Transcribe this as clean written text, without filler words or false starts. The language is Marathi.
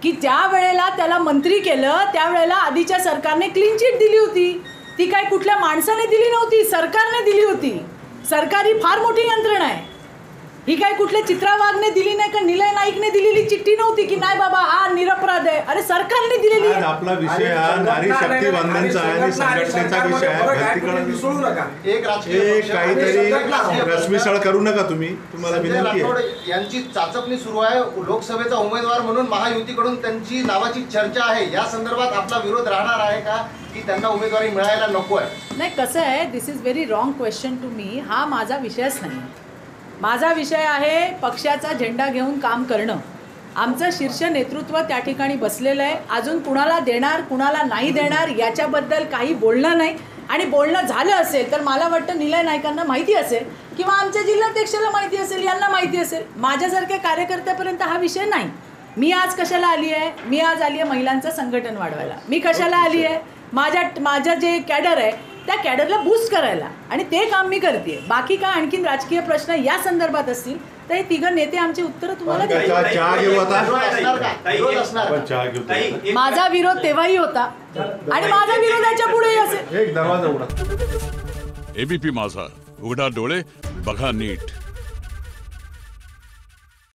की ज्या वेळेला त्याला मंत्री केलं त्यावेळेला आधीच्या सरकारने क्लीन चिट दिली होती. ती काय कुठल्या माणसाने दिली नव्हती, सरकारने दिली होती. सरकार ही फार मोठी यंत्रणा आहे. ही काय कुठल्या चित्रा वाघने दिली नाही का निलय नाईकने दिलेली चिठ्ठी नव्हती की नाही बाबा हा निरपराध आहे. अरे सरकारने दिलेली आहे. आपला विषय हा नारी शक्ती वंदनचा आणि संघटनेचा विषय आहे. एक काहीतरी रसमिसळ करू नका तुम्ही, तुम्हाला विनंती आहे. यांची चाचपणी सुरू आहे. लोकसभेचा उमेदवार म्हणून महायुतीकडून त्यांची नावाची चर्चा आहे. या संदर्भात आपला विरोध राहणार आहे का की त्यांना उमेदवारी मिळायला नको आहे? नाही, कसं आहे, this is very wrong question to me. हा माझा विषयच नाही. माझा विषय आहे पक्षाचा झेंडा घेऊन काम करणं. आमचं शीर्ष नेतृत्व त्या ठिकाणी बसलेलं आहे. अजून कुणाला देणार कुणाला नाही देणार याच्याबद्दल काही बोलणं नाही. आणि बोलणं झालं असेल तर मला वाटतं निलय नाईकांना माहिती असेल किंवा आमच्या जिल्हाध्यक्षाला माहिती असेल, यांना माहिती असेल. माझ्यासारख्या कार्यकर्त्यापर्यंत हा विषय नाही. मी आज कशाला आली आहे? मी आज आली आहे महिलांचं संघटन वाढवायला. मी कशाला आली आहे? माझं जे कॅडर आहे त्या कॅडरला बूस्ट करायला, आणि ते काम मी करते. बाकी काय आणखीन राजकीय प्रश्न या संदर्भात असतील तर हे तिघं नेते आमची उत्तरं तुम्हाला देतील. माझा विरोध तेव्हाही होता आणि माझा विरोधाच्या पुढेही असेल. एक दरवाजा उघडा. एबीपी माझा, उघडा डोळे बघा नीट.